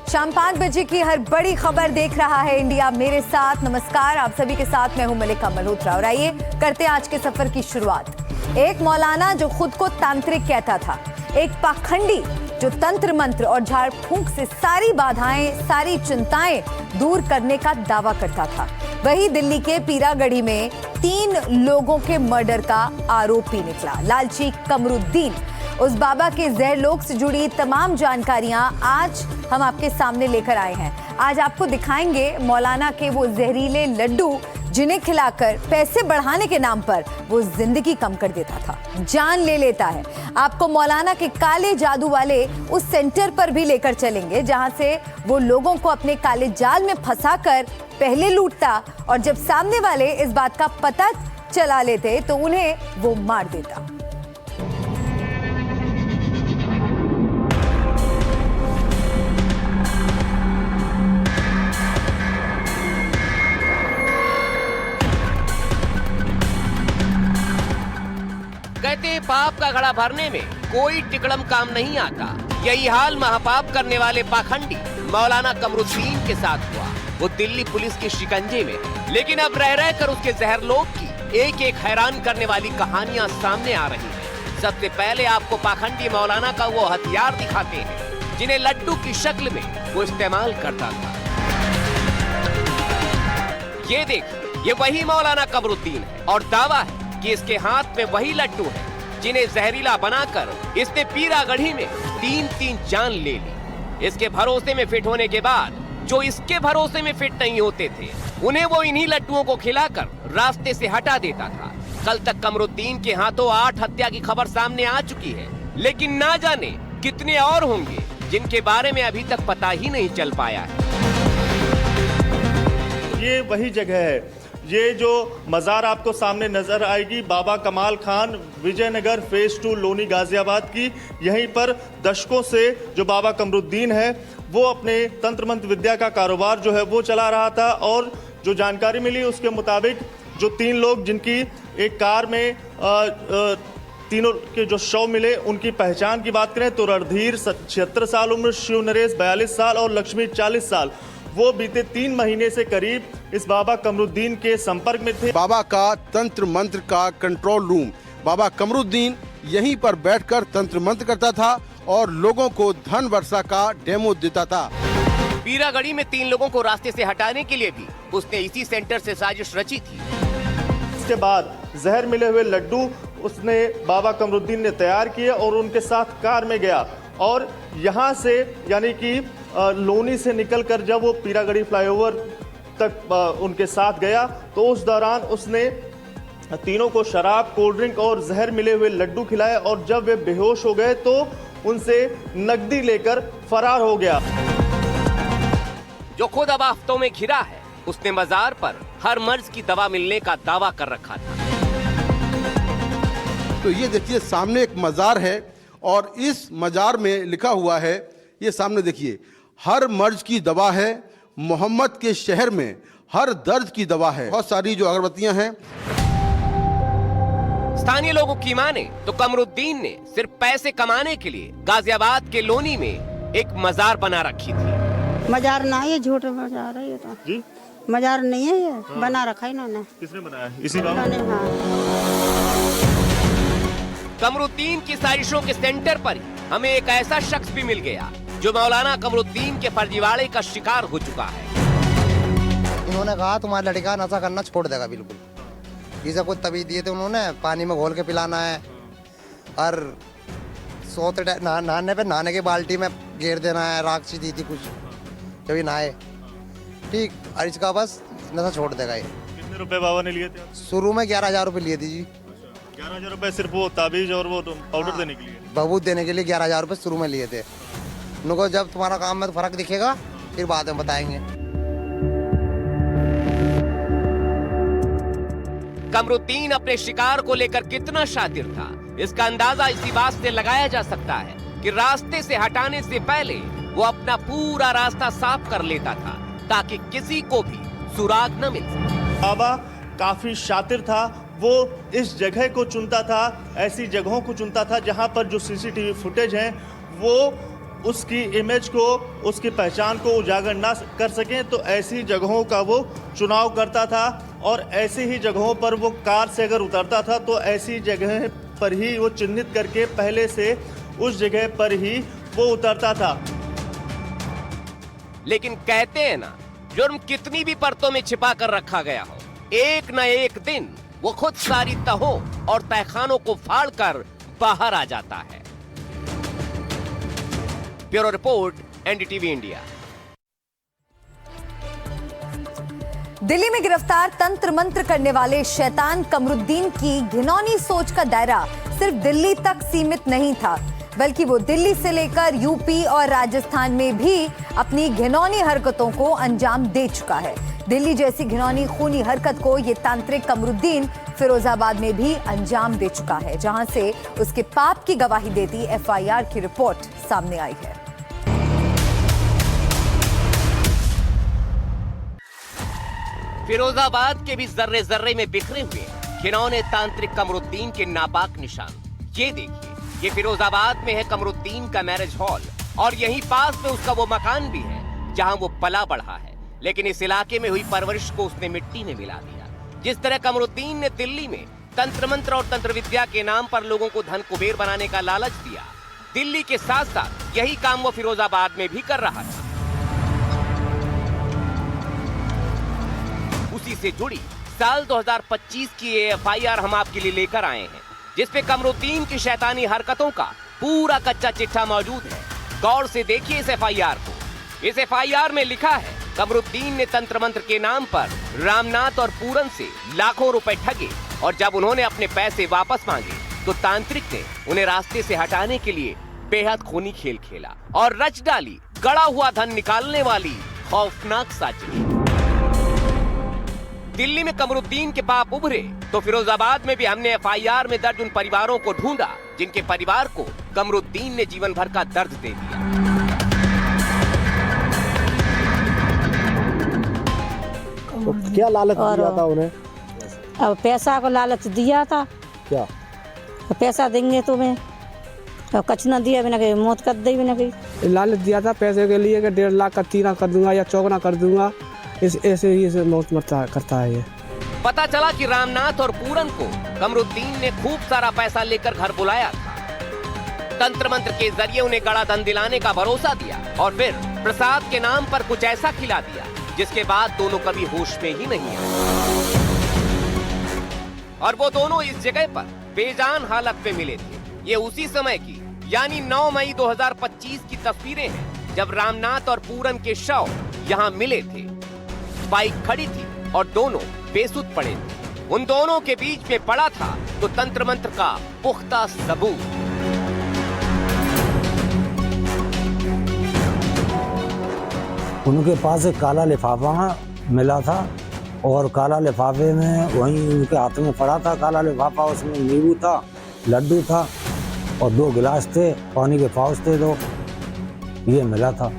शाम 5 बजे की हर बड़ी खबर देख रहा है इंडिया मेरे साथ। नमस्कार, आप सभी के साथ मैं हूं मलिका मल्होत्रा और आइए करते हैं आज के सफर की शुरुआत। एक मौलाना जो खुद को तांत्रिक कहता था, एक पाखंडी जो तंत्र मंत्र और झाड़ फूंक से सारी बाधाएं, सारी चिंताएं दूर करने का दावा करता था, वही दिल्ली के पीरागढ़ी में 3 लोगों के मर्डर का आरोपी निकला। लालची कमरुद्दीन, उस बाबा के जहरलोक से जुड़ी तमाम जानकारियां आज हम आपके सामने लेकर आए हैं। आज आपको दिखाएंगे मौलाना के वो जहरीले लड्डू जिन्हें खिलाकर पैसे बढ़ाने के नाम पर वो जिंदगी कम कर देता था, जान ले लेता है। आपको मौलाना के काले जादू वाले उस सेंटर पर भी लेकर चलेंगे जहां से वो लोगों को अपने काले जाल में फंसाकर पहले लूटता और जब सामने वाले इस बात का पता चला लेते तो उन्हें वो मार देता। कहते पाप का घड़ा भरने में कोई टिकड़म काम नहीं आता। यही हाल महापाप करने वाले पाखंडी मौलाना कमरुद्दीन के साथ हुआ। वो दिल्ली पुलिस के शिकंजे में, लेकिन अब रह रह कर उसके जहरलोक की एक एक हैरान करने वाली कहानियां सामने आ रही हैं। सबसे पहले आपको पाखंडी मौलाना का वो हथियार दिखाते हैं जिन्हें लड्डू की शक्ल में वो इस्तेमाल करता था। ये देखिए, ये वही मौलाना कमरुद्दीन है और दावा है कि इसके हाथ में वही लड्डू है जिन्हें जहरीला बनाकर इसने पीरागढ़ी में 3-3 जान ले ली। इसके भरोसे में फिट होने के बाद जो इसके भरोसे में फिट नहीं होते थे, उन्हें वो इन्हीं लड्डुओं को खिलाकर रास्ते से हटा देता था। कल तक कमरुद्दीन के हाथों 8 हत्या की खबर सामने आ चुकी है, लेकिन ना जाने कितने और होंगे जिनके बारे में अभी तक पता ही नहीं चल पाया है। ये वही जगह है, ये जो मज़ार आपको सामने नजर आएगी, बाबा कमाल खान, विजयनगर फेज 2 लोनी गाजियाबाद की। यहीं पर दशकों से जो बाबा कमरुद्दीन है वो अपने तंत्र मंत्र विद्या का कारोबार जो है वो चला रहा था। और जो जानकारी मिली उसके मुताबिक जो 3 लोग जिनकी एक कार में तीनों के जो शव मिले, उनकी पहचान की बात करें तो रणधीर 76 साल उम्र, शिव नरेश 42 साल और लक्ष्मी 40 साल, वो बीते 3 महीने से करीब इस बाबा कमरुद्दीन के संपर्क में थे। बाबा का तंत्र मंत्र का कंट्रोल रूम, बाबा कमरुद्दीन यहीं पर बैठकर तंत्र मंत्र करता था और लोगों को धन वर्षा का डेमो देता था। पीरागढ़ी में 3 लोगों को रास्ते से हटाने के लिए भी उसने इसी सेंटर से साजिश रची थी। इसके बाद जहर मिले हुए लड्डू उसने बाबा कमरुद्दीन ने तैयार किए और उनके साथ कार में गया और यहाँ से यानी कि लोनी से निकलकर जब वो पीरागढ़ी फ्लाईओवर तक उनके साथ गया तो उस दौरान उसने तीनों को शराब, कोल्ड ड्रिंक और जहर मिले हुए लड्डू खिलाए और जब वे बेहोश हो गए तो उनसे नकदी लेकर फरार हो गया। जो खुद अब आफतों में घिरा है, उसने मजार पर हर मर्ज की दवा मिलने का दावा कर रखा था। तो ये देखिए, सामने एक मजार है और इस मजार में लिखा हुआ है, ये सामने देखिए, हर मर्ज की दवा है, मोहम्मद के शहर में हर दर्द की दवा है। बहुत सारी जो अगरबत्तियां हैं। स्थानीय लोगों की माने तो कमरुद्दीन ने सिर्फ पैसे कमाने के लिए गाजियाबाद के लोनी में एक मजार बना रखी थी। मजार ना, ये झूठ मजार है। ये तो जी मजार नहीं है, ये बना रखा है इन्होंने। किसने बनाया? इसी बाबा ने। कमरुद्दीन की साजिशों के सेंटर पर हमें एक ऐसा शख्स भी मिल गया जो मौलाना कमरुद्दीन के फर्जीवाड़े का शिकार हो चुका है। उन्होंने कहा तुम्हारा लड़का नशा करना छोड़ देगा बिल्कुल। इसे कुछ तबीयत दिए थे उन्होंने, पानी में घोल के पिलाना है और सोते नहाने के बाल्टी में घेर देना है, राक्षसी दी थी कुछ कभी नहाए, ठीक। और इसका बस नशा छोड़ देगा ये। कितने रुपए बाबा ने लिए थे? शुरू में 11,000 रुपये लिए थे जी। 11,000 रुपए सिर्फ वो ताबीज और वो पाउडर देने के लिए? बबूत देने के लिए 11,000 रुपये शुरू में लिए थे। उनको जब तुम्हारा काम में तो फर्क दिखेगा फिर बाद में बताएंगे। कमरुद्दीन अपने शिकार को लेकर कितना शातिर था, इसका अंदाजा इसी बात से लगाया जा सकता है कि रास्ते से हटाने से पहले वो अपना पूरा रास्ता साफ कर लेता था ताकि किसी को भी सुराग न मिल सके। बाबा काफी शातिर था, वो इस जगह को चुनता था, ऐसी जगहों को चुनता था जहां पर जो सीसीटीवी फुटेज हैं वो उसकी इमेज को, उसकी पहचान को उजागर ना कर सकें, तो ऐसी जगहों का वो चुनाव करता था। और ऐसी ही जगहों पर वो कार से अगर उतरता था तो ऐसी जगह पर ही वो चिन्हित करके पहले से उस जगह पर ही वो उतरता था। लेकिन कहते हैं ना, जुर्म कितनी भी परतों में छिपा कर रखा गया हो, एक न एक दिन वो खुद सारी तहों और तहखानों को फाड़कर बाहर आ जाता है। Bureau report, NDTV India. Delhi में गिरफ्तार तंत्र मंत्र करने वाले शैतान कमरुद्दीन की घिनौनी सोच का दायरा सिर्फ दिल्ली तक सीमित नहीं था, बल्कि वो दिल्ली से लेकर यूपी और राजस्थान में भी अपनी घिनौनी हरकतों को अंजाम दे चुका है। दिल्ली जैसी घिनौनी खूनी हरकत को ये तांत्रिक कमरुद्दीन फिरोजाबाद में भी अंजाम दे चुका है, जहां से उसके पाप की गवाही देती एफआईआर की रिपोर्ट सामने आई है। फिरोजाबाद के भी जर्रे जर्रे में बिखरे हुए घिनौने तांत्रिक कमरुद्दीन के नापाक निशान। ये देखिए, ये फिरोजाबाद में है कमरुद्दीन का मैरिज हॉल, और यहीं पास में उसका वो मकान भी है जहां वो पला बढ़ा है। लेकिन इस इलाके में हुई परवरिश को उसने मिट्टी में मिला दिया। जिस तरह कमरुद्दीन ने दिल्ली में तंत्र मंत्र और तंत्र विद्या के नाम पर लोगों को धन कुबेर बनाने का लालच दिया, दिल्ली के साथ साथ यही काम वो फिरोजाबाद में भी कर रहा था। उसी से जुड़ी साल 2025 की ये एफआईआर हम आपके लिए लेकर आए हैं, जिसपे कमरुद्दीन की शैतानी हरकतों का पूरा कच्चा चिट्ठा मौजूद है। गौर से देखिए इस एफआईआर को। इस एफआईआर में लिखा है, कमरुद्दीन ने तंत्र मंत्र के नाम पर रामनाथ और पूरन से लाखों रुपए ठगे, और जब उन्होंने अपने पैसे वापस मांगे तो तांत्रिक ने उन्हें रास्ते से हटाने के लिए बेहद खूनी खेल खेला और रच डाली गड़ा हुआ धन निकालने वाली खौफनाक साजिश। दिल्ली में कमरुद्दीन के पाप उभरे तो फिरोजाबाद में भी हमने एफआईआर में दर्ज उन परिवारों को ढूंढा जिनके परिवार को कमरुद्दीन ने जीवन भर का दर्द दे दिया। तो क्या लालच दिया था उन्हें? अब पैसा को लालच दिया था। क्या? तो पैसा देंगे तुम्हें, अब कछ न दिया बिना, मौत कर दी बिना कहीं। लालच दिया था पैसे के लिए कि 1.5 लाख का तीना कर दूंगा या चौगना कर दूंगा, ऐसे ही इसे मौत करता है ये। पता चला कि रामनाथ और पूरन को कमरुद्दीन ने खूब सारा पैसा लेकर घर बुलाया था। तंत्र मंत्र के जरिए उन्हें गड़ा धन दिलाने का भरोसा दिया और फिर प्रसाद के नाम पर कुछ ऐसा खिला दिया जिसके बाद दोनों कभी होश में ही नहीं आए। और वो दोनों इस जगह पर बेजान हालत में मिले थे। ये उसी समय की यानी 9 मई 2025 की तस्वीरें हैं, जब रामनाथ और पूरन के शव यहाँ मिले थे। बाइक खड़ी थी और दोनों बेसुध पड़े थे। उन दोनों के बीच में पड़ा था तो तंत्र मंत्र का पुख्ता सबूत। उनके पास एक काला लिफाफा मिला था और काला लिफाफे में वहीं उनके हाथ में पड़ा था काला लिफाफा। उसमें नींबू था, लड्डू था और 2 गिलास थे, पानी के पाउच थे 2। ये मिला था।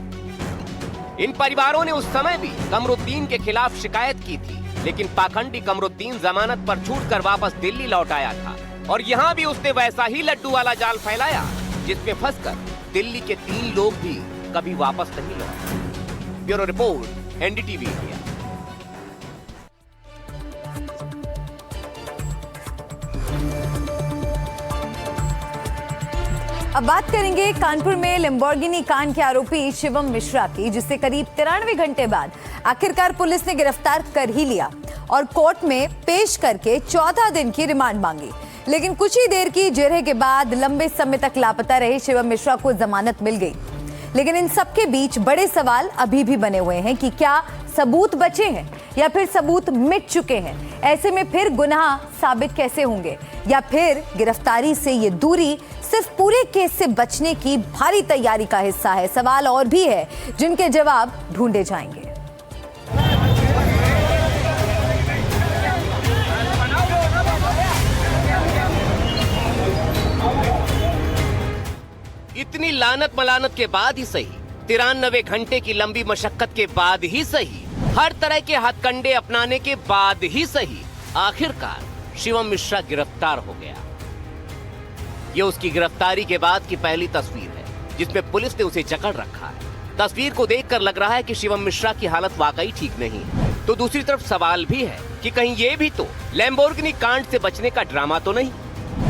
इन परिवारों ने उस समय भी कमरुद्दीन के खिलाफ शिकायत की थी, लेकिन पाखंडी कमरुद्दीन जमानत पर छूटकर वापस दिल्ली लौट आया था और यहाँ भी उसने वैसा ही लड्डू वाला जाल फैलाया जिसमें फंसकर दिल्ली के 3 लोग भी कभी वापस नहीं लौटे। Bureau report, NDTV India. अब बात करेंगे कानपुर में लैम्बोर्गिनी कांड के आरोपी शिवम मिश्रा की, जिसे करीब 93 घंटे बाद आखिरकार पुलिस ने गिरफ्तार कर ही लिया और कोर्ट में पेश करके 14 दिन की रिमांड मांगी। लेकिन कुछ ही देर की जिरह के बाद लंबे समय तक लापता रहे शिवम मिश्रा को जमानत मिल गई। लेकिन इन सबके बीच बड़े सवाल अभी भी बने हुए हैं कि क्या सबूत बचे हैं या फिर सबूत मिट चुके हैं। ऐसे में फिर गुनाह साबित कैसे होंगे, या फिर गिरफ्तारी से ये दूरी सिर्फ पूरे केस से बचने की भारी तैयारी का हिस्सा है। सवाल और भी है जिनके जवाब ढूंढे जाएंगे। इतनी लानत मलानत के बाद ही सही, 93 घंटे की लंबी मशक्कत के बाद ही सही, हर तरह के हथकंडे अपनाने के बाद ही सही, आखिरकार शिवम मिश्रा गिरफ्तार हो गया। ये उसकी गिरफ्तारी के बाद की पहली तस्वीर है। जिसमें पुलिस ने उसे जकड़ रखा है। तस्वीर को देखकर लग रहा है कि शिवम मिश्रा की हालत वाकई ठीक नहीं है। तो दूसरी तरफ सवाल भी है कि कहीं ये भी तो लैम्बोर्गिनी कांड से बचने का ड्रामा तो नहीं।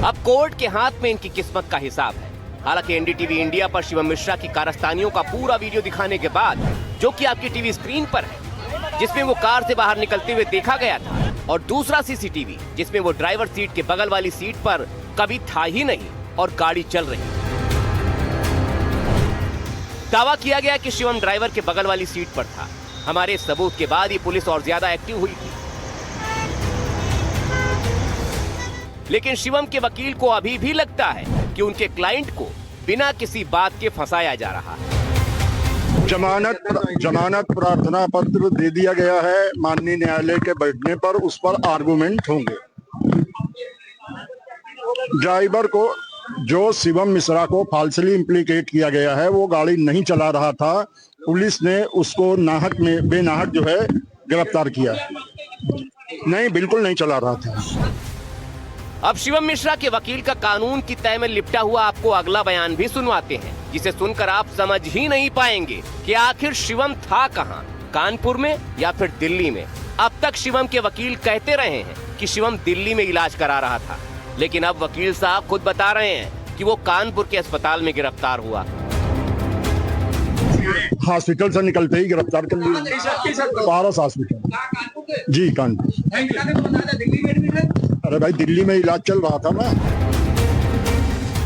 अब कोर्ट के हाथ में इनकी किस्मत का हिसाब है। हालांकि एनडीटीवी इंडिया पर शिवम मिश्रा की कारस्तानियों का पूरा वीडियो दिखाने के बाद, जो कि आपकी टीवी स्क्रीन पर है, जिसमें वो कार से बाहर निकलते हुए देखा गया था, और दूसरा सीसीटीवी जिसमें वो ड्राइवर सीट के बगल वाली सीट पर कभी था ही नहीं और गाड़ी चल रही। दावा किया गया कि शिवम ड्राइवर के बगल वाली सीट पर था। हमारे सबूत के बाद ही पुलिस और ज्यादा एक्टिव हुई थी। लेकिन शिवम के वकील को अभी भी लगता है कि उनके क्लाइंट को बिना किसी बात के फंसाया जा रहा है। जमानत प्रार्थना पत्र दे दिया गया है। माननीय न्यायालय के बैठने पर उस पर आर्गुमेंट होंगे। ड्राइवर को, जो शिवम मिश्रा को फाल्सली इम्प्लीकेट किया गया है, वो गाड़ी नहीं चला रहा था। पुलिस ने उसको बेनाहक जो है गिरफ्तार किया। नहीं, बिल्कुल नहीं चला रहा था। अब शिवम मिश्रा के वकील का कानून की तय में लिपटा हुआ आपको अगला बयान भी सुनवाते हैं, जिसे सुनकर आप समझ ही नहीं पाएंगे कि आखिर शिवम था कहां, कानपुर में या फिर दिल्ली में। अब तक शिवम के वकील कहते रहे हैं कि शिवम दिल्ली में इलाज करा रहा था, लेकिन अब वकील साहब खुद बता रहे हैं कि वो कानपुर के अस्पताल में गिरफ्तार हुआ। हॉस्पिटल से निकलते ही गिरफ्तार कर लिया। पारस हॉस्पिटल जी, कानपुर। अरे भाई, दिल्ली में इलाज चल रहा था ना।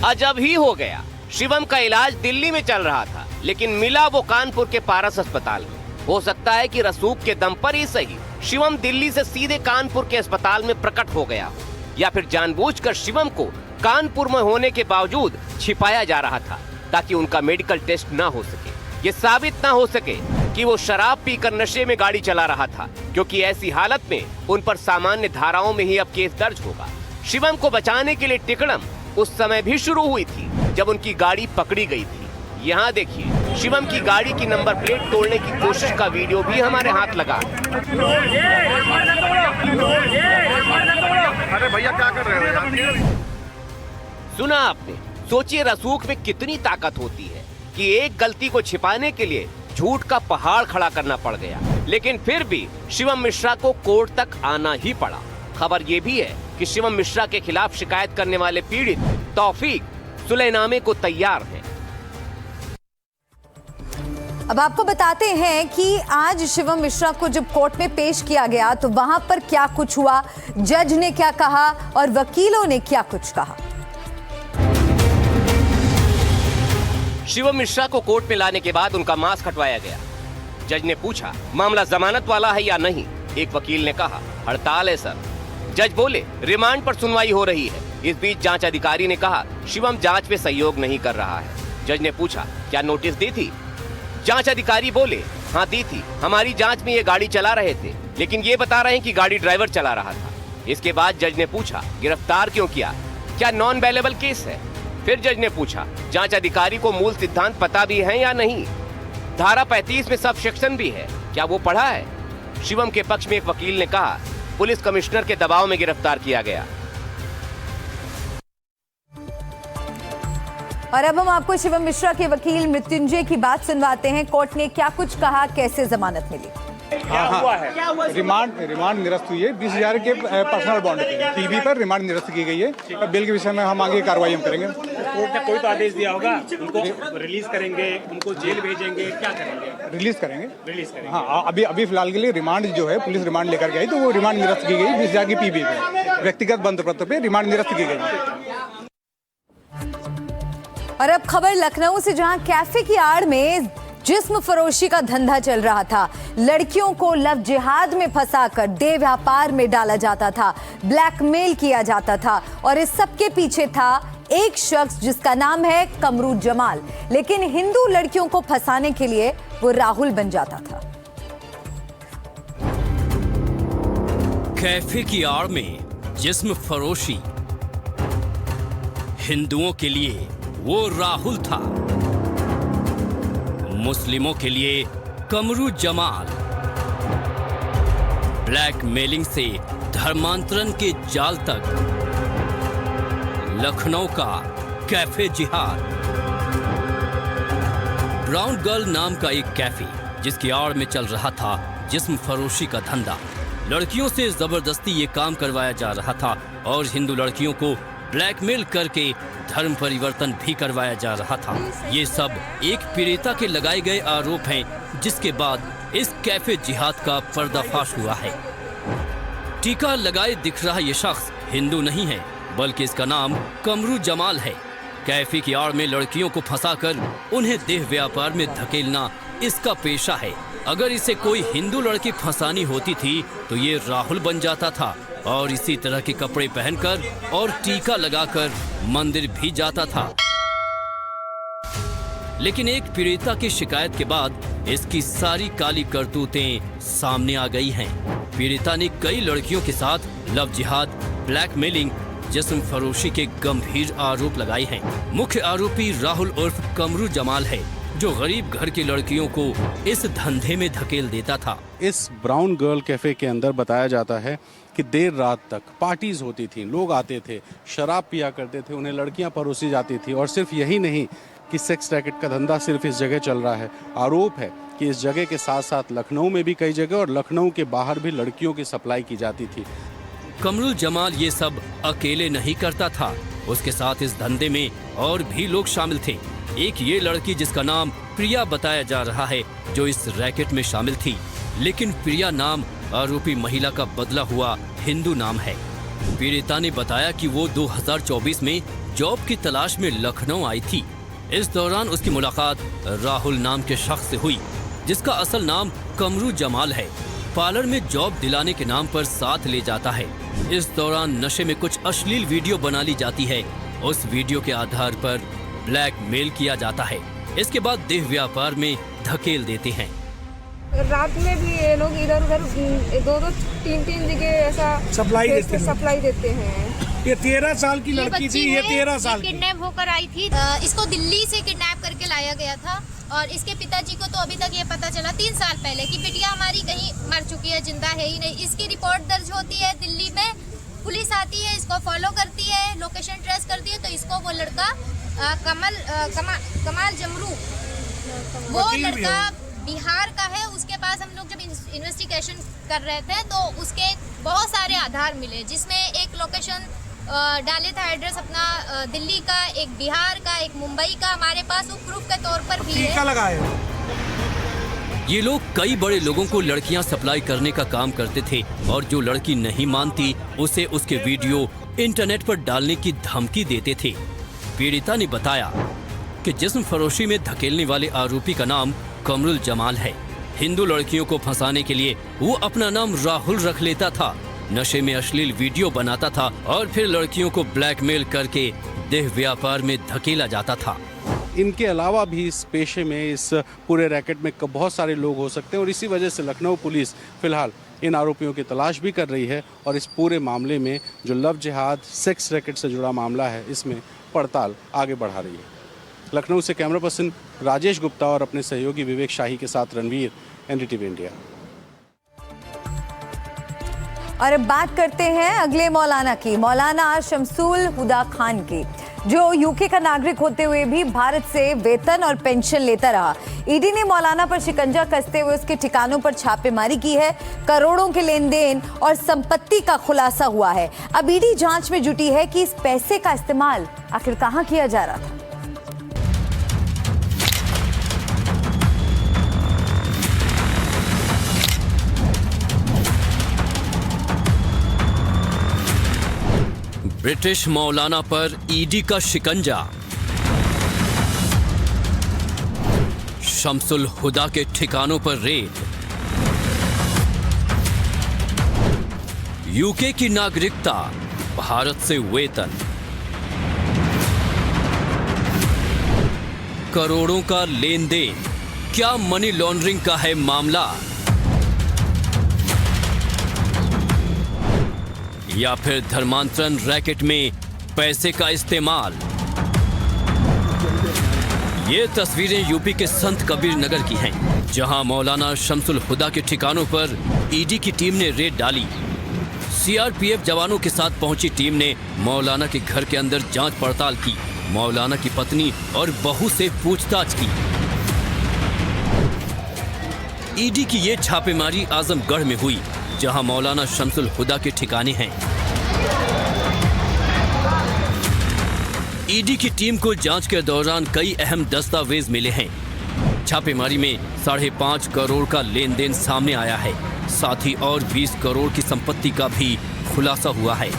अजब ही हो गया, शिवम का इलाज दिल्ली में चल रहा था, लेकिन मिला वो कानपुर के पारस अस्पताल में। हो सकता है कि रसूख के दम पर ही सही शिवम दिल्ली से सीधे कानपुर के अस्पताल में प्रकट हो गया, या फिर जानबूझकर शिवम को कानपुर में होने के बावजूद छिपाया जा रहा था, ताकि उनका मेडिकल टेस्ट ना हो सके, ये साबित ना हो सके कि वो शराब पीकर नशे में गाड़ी चला रहा था, क्योंकि ऐसी हालत में उन पर सामान्य धाराओं में ही अब केस दर्ज होगा। शिवम को बचाने के लिए टिकड़म उस समय भी शुरू हुई थी जब उनकी गाड़ी पकड़ी गई थी। यहाँ देखिए, शिवम की गाड़ी की नंबर प्लेट तोड़ने की कोशिश का वीडियो भी हमारे हाथ लगा। अरे भैया, क्या कर रहे हो? सुना आपने? सोचिए रसूख में कितनी ताकत होती है कि एक गलती को छिपाने के लिए झूठ का पहाड़ खड़ा करना पड़ गया, लेकिन फिर भी शिवम मिश्रा को कोर्ट तक आना ही पड़ा। खबर ये भी है कि शिवम मिश्रा के खिलाफ शिकायत करने वाले पीड़ित तौफीक सुलहनामे को तैयार हैं। अब आपको बताते हैं कि आज शिवम मिश्रा को जब कोर्ट में पेश किया गया तो वहां पर क्या कुछ हुआ, जज ने क्या कहा और वकीलों ने क्या कुछ कहा। शिवम मिश्रा को कोर्ट में लाने के बाद उनका मास्क हटवाया गया। जज ने पूछा, मामला जमानत वाला है या नहीं। एक वकील ने कहा, हड़ताल है सर। जज बोले, रिमांड पर सुनवाई हो रही है। इस बीच जांच अधिकारी ने कहा, शिवम जांच में सहयोग नहीं कर रहा है। जज ने पूछा, क्या नोटिस दी थी? जांच अधिकारी बोले, हाँ दी थी। हमारी जांच में ये गाड़ी चला रहे थे, लेकिन ये बता रहे हैं कि गाड़ी ड्राइवर चला रहा था। इसके बाद जज ने पूछा, गिरफ्तार क्यों किया? क्या नॉन बेलेबल केस है? फिर जज ने पूछा, जांच अधिकारी को मूल सिद्धांत पता भी है या नहीं? धारा 35 में सब सेक्शन भी है, क्या वो पढ़ा है? शिवम के पक्ष में एक वकील ने कहा, पुलिस कमिश्नर के दबाव में गिरफ्तार किया गया। और अब हम आपको शिवम मिश्रा के वकील मृत्युंजय की बात सुनवाते हैं। कोर्ट ने क्या कुछ कहा, कैसे जमानत मिली? क्या हुआ है? रिमांड निरस्त हुई है 20,000 के पर्सनल बॉन्ड पे। टीवी पर रिमांड निरस्त की गई है। बिल के विषय में हम आगे कार्रवाई हम करेंगे। कोर्ट ने कोई तो आदेश दिया होगा, उनको रिलीज करेंगे, उनको जेल भेजेंगे, क्या करेंगे? रिलीज करेंगे। हाँ, अभी फिलहाल के लिए रिमांड जो है, पुलिस रिमांड लेकर के आई तो वो रिमांड निरस्त की गई 20,000 की पीबी पे, व्यक्तिगत बंद पत्र पे रिमांड निरस्त की गई। और अब खबर लखनऊ से, जहां कैफे की आड़ में जिस्म फरोशी का धंधा चल रहा था। लड़कियों को लव जिहाद में फंसाकर देह व्यापार में डाला जाता था, ब्लैकमेल किया जाता था, और इस सब के पीछे था एक शख्स जिसका नाम है कमरू जमाल। लेकिन हिंदू लड़कियों को फंसाने के लिए वो राहुल बन जाता था। कैफे की आड़ में जिस्म फरोशी, हिंदुओं के लिए वो राहुल था, मुस्लिमों के लिए कमरू जमाल। ब्लैकमेलिंग से धर्मांतरण के जाल तक, लखनऊ का कैफे जिहाद। ब्राउन गर्ल नाम का एक कैफे, जिसकी आड़ में चल रहा था जिस्म फरोशी का धंधा। लड़कियों से जबरदस्ती ये काम करवाया जा रहा था और हिंदू लड़कियों को ब्लैकमेल करके धर्म परिवर्तन भी करवाया जा रहा था। ये सब एक पीड़िता के लगाए गए आरोप हैं, जिसके बाद इस कैफे जिहाद का पर्दाफाश हुआ है। टीका लगाए दिख रहा ये शख्स हिंदू नहीं है, बल्कि इसका नाम कमरू जमाल है। कैफे की आड़ में लड़कियों को फंसाकर उन्हें देह व्यापार में धकेलना इसका पेशा है। अगर इसे कोई हिंदू लड़की फंसानी होती थी तो ये राहुल बन जाता था और इसी तरह के कपड़े पहनकर और टीका लगाकर मंदिर भी जाता था। लेकिन एक पीड़िता की शिकायत के बाद इसकी सारी काली करतूतें सामने आ गई हैं। पीड़िता ने कई लड़कियों के साथ लव जिहाद, ब्लैकमेलिंग, जिस्म फरोशी के गंभीर आरोप लगाए हैं। मुख्य आरोपी राहुल उर्फ कमरू जमाल है, जो गरीब घर की लड़कियों को इस धंधे में धकेल देता था। इस ब्राउन गर्ल कैफे के अंदर बताया जाता है कि देर रात तक पार्टीज होती थी, लोग आते थे, शराब पिया करते थे, उन्हें लड़कियां परोसी जाती थी। और सिर्फ यही नहीं कि सेक्स रैकेट का धंधा सिर्फ इस जगह चल रहा है। आरोप है कि इस जगह के साथ साथ लखनऊ में भी कई जगह और लखनऊ के बाहर भी लड़कियों की सप्लाई की जाती थी। कमरुल जमाल ये सब अकेले नहीं करता था, उसके साथ इस धंधे में और भी लोग शामिल थे। एक ये लड़की जिसका नाम प्रिया बताया जा रहा है, जो इस रैकेट में शामिल थी। लेकिन प्रिया नाम आरोपी महिला का बदला हुआ हिंदू नाम है। पीड़िता ने बताया कि वो 2024 में जॉब की तलाश में लखनऊ आई थी। इस दौरान उसकी मुलाकात राहुल नाम के शख्स से हुई, जिसका असल नाम कमरू जमाल है। पार्लर में जॉब दिलाने के नाम पर साथ ले जाता है। इस दौरान नशे में कुछ अश्लील वीडियो बना ली जाती है। उस वीडियो के आधार पर ब्लैकमेल किया जाता है। इसके बाद देह व्यापार में धकेल देते हैं। रात में भी ये लोग इधर उधर 2-2, 3-3 जगह ऐसा सप्लाई देते हैं। ये 13 साल की लड़की थी, ये 13 साल किडनैप होकर आई थी। इसको दिल्ली से किडनैप करके लाया गया था और इसके पिताजी को तो अभी तक ये पता चला 3 साल पहले कि बिटिया हमारी कहीं मर चुकी है, जिंदा है ही नहीं। इसकी रिपोर्ट दर्ज होती है दिल्ली में, पुलिस आती है, इसको फॉलो करती है, लोकेशन ट्रेस करती है, तो इसको वो लड़का कमाल जमरू, वो लड़का बिहार का है। उसके पास हम लोग जब इन्वेस्टिगेशन कर रहे थे तो उसके बहुत सारे आधार मिले, जिसमें एक लोकेशन डाले था, एड्रेस अपना दिल्ली का, एक बिहार का, एक मुंबई का। हमारे पास वो प्रूफ के तौर पर भी है। ये लोग कई बड़े लोगों को लड़कियां सप्लाई करने का काम करते थे और जो लड़की नहीं मानती उसे उसके वीडियो इंटरनेट पर डालने की धमकी देते थे। पीड़िता ने बताया कि जिस्म फरोशी में धकेलने वाले आरोपी का नाम कमरुल जमाल है। हिंदू लड़कियों को फंसाने के लिए वो अपना नाम राहुल रख लेता था, नशे में अश्लील वीडियो बनाता था और फिर लड़कियों को ब्लैकमेल करके देह व्यापार में धकेला जाता था। इनके अलावा भी इस पेशे में, इस पूरे रैकेट में बहुत सारे लोग हो सकते हैं और इसी वजह से लखनऊ पुलिस फिलहाल इन आरोपियों की तलाश भी कर रही है और इस पूरे मामले में जो लव जिहाद, सेक्स रैकेट से जुड़ा मामला है, इसमें पड़ताल आगे बढ़ा रही है। लखनऊ से कैमरा पर्सन राजेश गुप्ता और अपने सहयोगी विवेक शाही के साथ रणवीर, एनडीटीवी इंडिया। और अब बात करते हैं अगले मौलाना की, मौलाना शमसुल हुदा खान की, जो यूके का नागरिक होते हुए भी भारत से वेतन और पेंशन लेता रहा। ईडी ने मौलाना पर शिकंजा कसते हुए उसके ठिकानों पर छापेमारी की है। करोड़ों के लेन देन और संपत्ति का खुलासा हुआ है। अब ईडी जांच में जुटी है कि इस पैसे का इस्तेमाल आखिर कहां किया जा रहा था। ब्रिटिश मौलाना पर ईडी का शिकंजा, शमसुल हुदा के ठिकानों पर रेड, यूके की नागरिकता, भारत से वेतन, करोड़ों का लेन देन, क्या मनी लॉन्ड्रिंग का है मामला या फिर धर्मांतरण रैकेट में पैसे का इस्तेमाल। ये तस्वीरें यूपी के संत कबीर नगर की हैं, जहां मौलाना शमसुल हुदा के ठिकानों पर ईडी की टीम ने रेड डाली। सीआरपीएफ जवानों के साथ पहुंची टीम ने मौलाना के घर के अंदर जांच पड़ताल की, मौलाना की पत्नी और बहू से पूछताछ की। ईडी की ये छापेमारी आजमगढ़ में हुई, जहां मौलाना शमसुल हुदा के ठिकाने हैं। ईडी की टीम को जांच के दौरान कई अहम दस्तावेज मिले हैं। छापेमारी में 5.5 करोड़ का लेन देन सामने आया है। साथ ही और 20 करोड़ की संपत्ति का भी खुलासा हुआ है।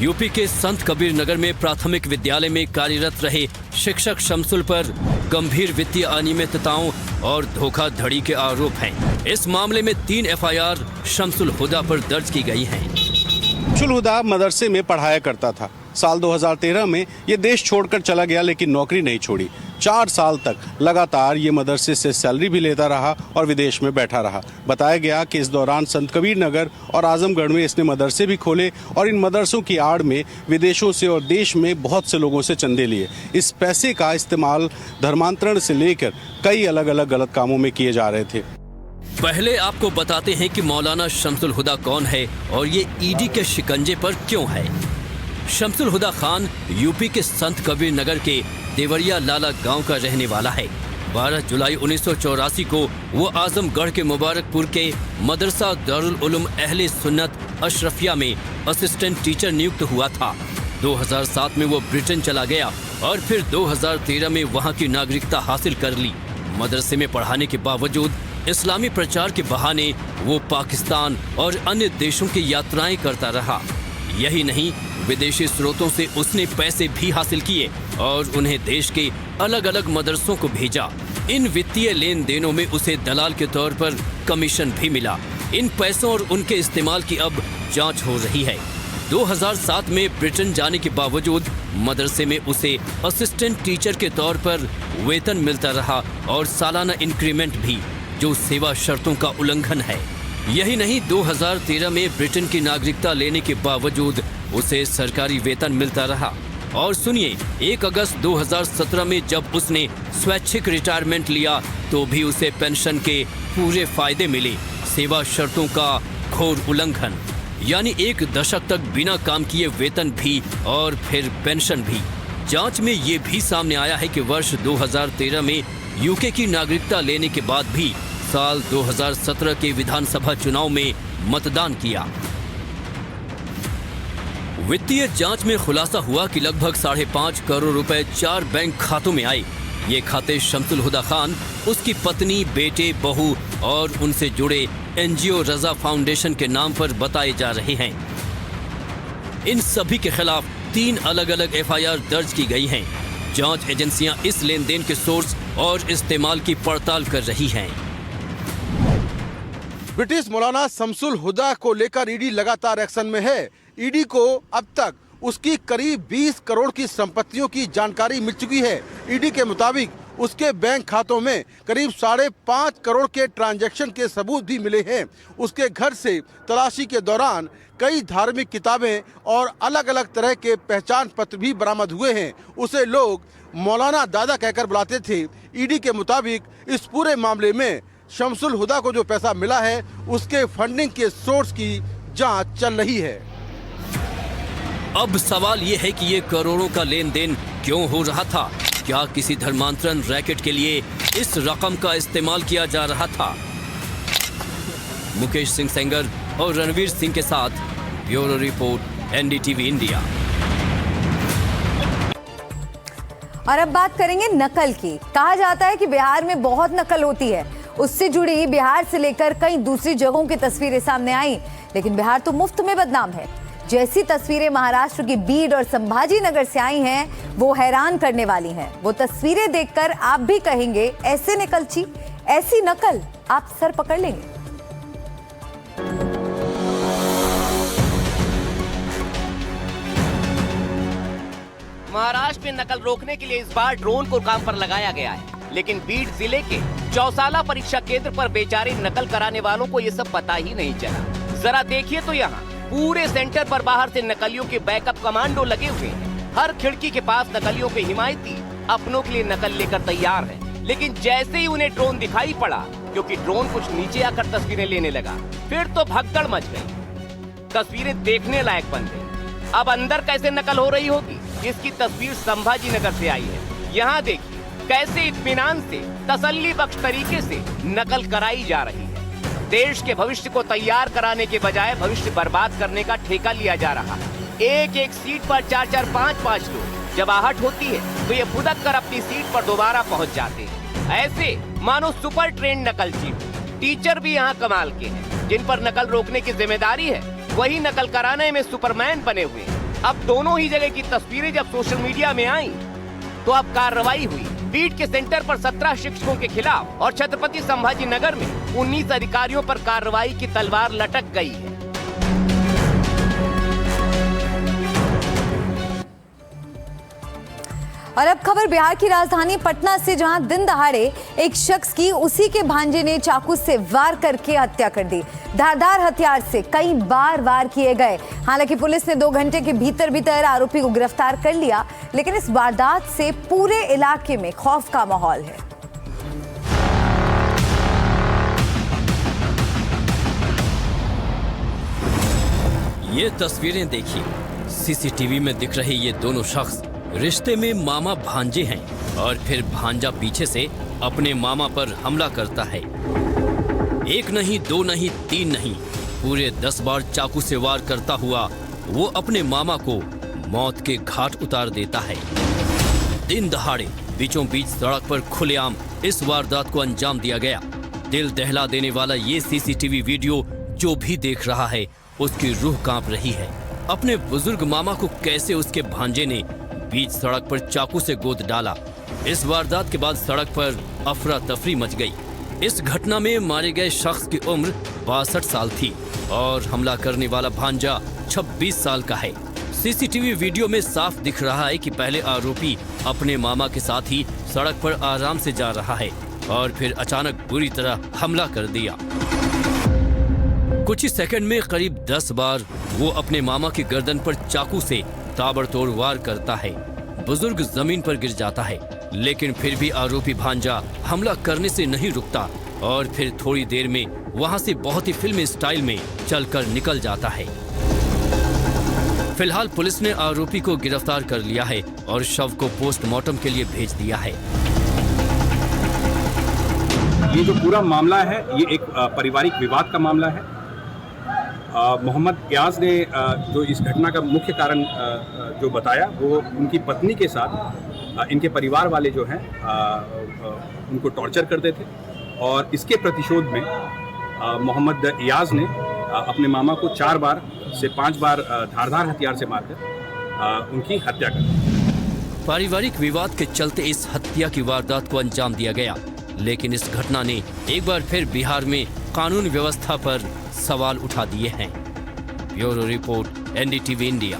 यूपी के संत कबीर नगर में प्राथमिक विद्यालय में कार्यरत रहे शिक्षक शमसुल पर गंभीर वित्तीय अनियमितताओं और धोखाधड़ी के आरोप हैं। इस मामले में 3 एफआईआर शमसुल हुदा पर दर्ज की गई हैं। शमसुल हुदा मदरसे में पढ़ाया करता था। साल 2013 में ये देश छोड़कर चला गया, लेकिन नौकरी नहीं छोड़ी। 4 साल तक लगातार ये मदरसे से सैलरी भी लेता रहा और विदेश में बैठा रहा। बताया गया कि इस दौरान संत कबीर नगर और आजमगढ़ में इसने मदरसे भी खोले और इन मदरसों की आड़ में विदेशों से और देश में बहुत से लोगों से चंदे लिए। इस पैसे का इस्तेमाल धर्मांतरण से लेकर कई अलग अलग गलत कामों में किए जा रहे थे। पहले आपको बताते हैं कि मौलाना शमसुल हुदा कौन है और ये ईडी के शिकंजे पर क्यों है। शमसुल हुदा खान यूपी के संत कबीर नगर के देवरिया लाला गांव का रहने वाला है। 12 जुलाई 1984 को वो आजमगढ़ के मुबारकपुर के मदरसा दारुल उलूम अहले सुन्नत अशरफिया में असिस्टेंट टीचर नियुक्त हुआ था। 2007 में वो ब्रिटेन चला गया और फिर 2013 में वहाँ की नागरिकता हासिल कर ली। मदरसे में पढ़ाने के बावजूद इस्लामी प्रचार के बहाने वो पाकिस्तान और अन्य देशों की यात्राएं करता रहा। यही नहीं, विदेशी स्रोतों से उसने पैसे भी हासिल किए और उन्हें देश के अलग अलग मदरसों को भेजा। इन वित्तीय लेन देनों में उसे दलाल के तौर पर कमीशन भी मिला। इन पैसों और उनके इस्तेमाल की अब जांच हो रही है। 2007 में ब्रिटेन जाने के बावजूद मदरसे में उसे असिस्टेंट टीचर के तौर पर वेतन मिलता रहा और सालाना इंक्रीमेंट भी, जो सेवा शर्तों का उल्लंघन है। यही नहीं, 2013 में ब्रिटेन की नागरिकता लेने के बावजूद उसे सरकारी वेतन मिलता रहा। और सुनिए, 1 अगस्त 2017 में जब उसने स्वैच्छिक रिटायरमेंट लिया तो भी उसे पेंशन के पूरे फायदे मिले। सेवा शर्तों का घोर उल्लंघन, यानी 1 दशक तक बिना काम किए वेतन भी और फिर पेंशन भी। जांच में ये भी सामने आया है कि वर्ष 2013 में यूके की नागरिकता लेने के बाद भी साल 2017 के विधानसभा चुनाव में मतदान किया। वित्तीय जांच में खुलासा हुआ कि लगभग 5.5 करोड़ रुपए 4 बैंक खातों में आए। ये खाते शमसुल हुदा खान, उसकी पत्नी, बेटे, बहू और उनसे जुड़े एनजीओ रजा फाउंडेशन के नाम पर बताए जा रहे हैं। इन सभी के खिलाफ 3 अलग अलग एफआईआर दर्ज की गई हैं। जांच एजेंसियां इस लेन देन के सोर्स और इस्तेमाल की पड़ताल कर रही हैं। ब्रिटिश मौलाना शमसुल हुदा को लेकर ईडी लगातार एक्शन में है। ईडी को अब तक उसकी करीब 20 करोड़ की संपत्तियों की जानकारी मिल चुकी है। ईडी के मुताबिक उसके बैंक खातों में करीब 5.5 करोड़ के ट्रांजैक्शन के सबूत भी मिले हैं। उसके घर से तलाशी के दौरान कई धार्मिक किताबें और अलग अलग तरह के पहचान पत्र भी बरामद हुए हैं। उसे लोग मौलाना दादा कहकर बुलाते थे। ईडी के मुताबिक इस पूरे मामले में शमसुल हुदा को जो पैसा मिला है, उसके फंडिंग के सोर्स की जांच चल रही है। अब सवाल ये है कि ये करोड़ों का लेन देन क्यों हो रहा था? क्या किसी धर्मांतरण रैकेट के लिए इस रकम का इस्तेमाल किया जा रहा था? मुकेश सिंह सेंगर और रणवीर सिंह के साथ ब्यूरो रिपोर्ट, एनडीटीवी इंडिया। और अब बात करेंगे नकल की। कहा जाता है कि बिहार में बहुत नकल होती है। उससे जुड़ी बिहार से लेकर कई दूसरी जगहों की तस्वीरें सामने आई, लेकिन बिहार तो मुफ्त में बदनाम है। जैसी तस्वीरें महाराष्ट्र की बीड और संभाजी नगर से आई हैं, वो हैरान करने वाली हैं। वो तस्वीरें देखकर आप भी कहेंगे, ऐसे नकलची, ऐसी नकल, आप सर पकड़ लेंगे। महाराष्ट्र में नकल रोकने के लिए इस बार ड्रोन को काम पर लगाया गया है, लेकिन बीड जिले के चौसाला परीक्षा केंद्र पर बेचारे नकल कराने वालों को ये सब पता ही नहीं चला। जरा देखिए तो यहाँ पूरे सेंटर पर बाहर से नकलियों के बैकअप कमांडो लगे हुए हैं। हर खिड़की के पास नकलियों के हिमायती अपनों के लिए नकल लेकर तैयार है। लेकिन जैसे ही उन्हें ड्रोन दिखाई पड़ा, क्योंकि ड्रोन कुछ नीचे आकर तस्वीरें लेने लगा, फिर तो भगदड़ मच गई। तस्वीरें देखने लायक बन गई। अब अंदर कैसे नकल हो रही होगी, इसकी तस्वीर संभाजी नगर से आई है। यहाँ देखिए, कैसे इत्मीनान से तसल्ली बख्श तरीके से नकल कराई जा रही है। देश के भविष्य को तैयार कराने के बजाय भविष्य बर्बाद करने का ठेका लिया जा रहा है। एक एक सीट पर 4-4, 5-5 लोग जब आहट होती है तो ये फुदक कर अपनी सीट पर दोबारा पहुंच जाते हैं। ऐसे मानो सुपर ट्रेंड नकलची। टीचर भी यहाँ कमाल के हैं, जिन पर नकल रोकने की जिम्मेदारी है, वही नकल कराने में सुपरमैन बने हुए हैं। अब दोनों ही जगह की तस्वीरें जब सोशल मीडिया में आई तो अब कार्रवाई हुई। बीट के सेंटर पर 17 शिक्षकों के खिलाफ और छत्रपति संभाजी नगर में 19 अधिकारियों पर कार्रवाई की तलवार लटक गई है। और अब खबर बिहार की राजधानी पटना से, जहां दिन दहाड़े एक शख्स की उसी के भांजे ने चाकू से वार करके हत्या कर दी। धारदार हथियार से कई बार वार किए गए। हालांकि पुलिस ने 2 घंटे के भीतर आरोपी को गिरफ्तार कर लिया, लेकिन इस वारदात से पूरे इलाके में खौफ का माहौल है। ये तस्वीरें देखिए, सीसीटीवी में दिख रहे ये दोनों शख्स रिश्ते में मामा भांजे हैं और फिर भांजा पीछे से अपने मामा पर हमला करता है। 1 नहीं, 2 नहीं, 3 नहीं, पूरे 10 बार चाकू से वार करता हुआ वो अपने मामा को मौत के घाट उतार देता है। दिन दहाड़े बीचों बीच सड़क पर खुलेआम इस वारदात को अंजाम दिया गया। दिल दहला देने वाला ये सीसीटीवी वीडियो जो भी देख रहा है उसकी रूह कांप रही है। अपने बुजुर्ग मामा को कैसे उसके भांजे ने बीच सड़क पर चाकू से गोद डाला। इस वारदात के बाद सड़क पर अफरा तफरी मच गई। इस घटना में मारे गए शख्स की उम्र 62 साल थी और हमला करने वाला भांजा 26 साल का है। सीसीटीवी वीडियो में साफ दिख रहा है कि पहले आरोपी अपने मामा के साथ ही सड़क पर आराम से जा रहा है और फिर अचानक बुरी तरह हमला कर दिया। कुछ ही सेकंड में करीब 10 बार वो अपने मामा की गर्दन पर चाकू से ताबड़तोड़ वार करता है। बुजुर्ग जमीन पर गिर जाता है, लेकिन फिर भी आरोपी भांजा हमला करने से नहीं रुकता और फिर थोड़ी देर में वहां से बहुत ही फिल्मी स्टाइल में चलकर निकल जाता है। फिलहाल पुलिस ने आरोपी को गिरफ्तार कर लिया है और शव को पोस्टमार्टम के लिए भेज दिया है। ये जो पूरा मामला है ये एक पारिवारिक विवाद का मामला है। मोहम्मद याज ने जो इस घटना का मुख्य कारण जो बताया वो उनकी पत्नी के साथ इनके परिवार वाले जो हैं उनको टॉर्चर करते थे और इसके प्रतिशोध में मोहम्मद याज ने अपने मामा को 4 बार से 5 बार धारदार हथियार से मारकर उनकी हत्या कर दी। पारिवारिक विवाद के चलते इस हत्या की वारदात को अंजाम दिया गया, लेकिन इस घटना ने एक बार फिर बिहार में कानून व्यवस्था पर सवाल उठा दिए हैं। Bureau report, NDTV India.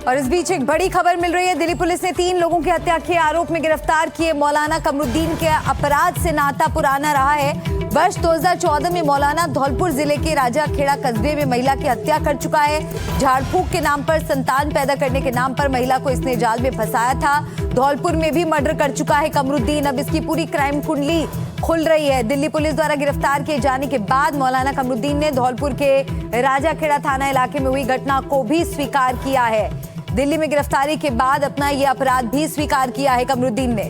और इस बीच एक बड़ी खबर मिल रही है। दिल्ली पुलिस ने 3 लोगों की हत्या के आरोप में गिरफ्तार किए मौलाना कमरुद्दीन के अपराध से नाता पुराना रहा है। वर्ष 2014 में मौलाना धौलपुर जिले के राजाखेड़ा कस्बे में महिला की हत्या कर चुका है। झाड़ फूक के नाम पर, संतान पैदा करने के नाम पर महिला को इसने जाल में फंसाया था। धौलपुर में भी मर्डर कर चुका है कमरुद्दीन। अब इसकी पूरी क्राइम कुंडली खुल रही है। दिल्ली पुलिस द्वारा गिरफ्तार किए जाने के बाद मौलाना कमरुद्दीन ने धौलपुर के राजाखेड़ा थाना इलाके में हुई घटना को भी स्वीकार किया है। दिल्ली में गिरफ्तारी के बाद अपना ये अपराध भी स्वीकार किया है कमरुद्दीन ने।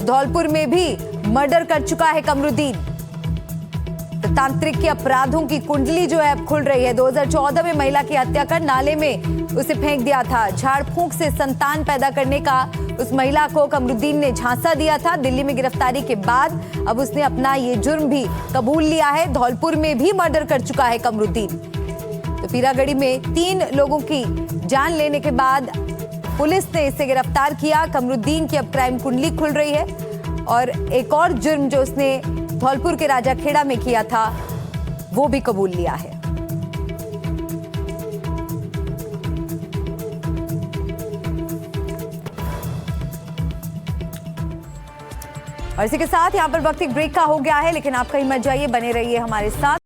धौलपुर में भी मर्डर कर चुका है कमरुद्दीन। तांत्रिक के अपराधों की कुंडली जो है अब खुल रही है। 2014 में महिला की हत्या कर नाले में उसे फेंक दिया था। झाड़ फूंक से संतान पैदा करने का उस महिला को कमरुद्दीन ने झांसा दिया था। दिल्ली में गिरफ्तारी के बाद अब उसने अपना ये जुर्म भी कबूल लिया है। धौलपुर में भी मर्डर कर चुका है कमरुद्दीन। तो पीरागढ़ी में 3 लोगों की जान लेने के बाद पुलिस ने इसे गिरफ्तार किया। कमरुद्दीन की अब क्राइम कुंडली खुल रही है और एक और जुर्म जो उसने धौलपुर के राजाखेड़ा में किया था वो भी कबूल लिया है। और इसी के साथ यहाँ पर वक्त एक ब्रेक का हो गया है, लेकिन आप कहीं मत जाइए, बने रहिए हमारे साथ।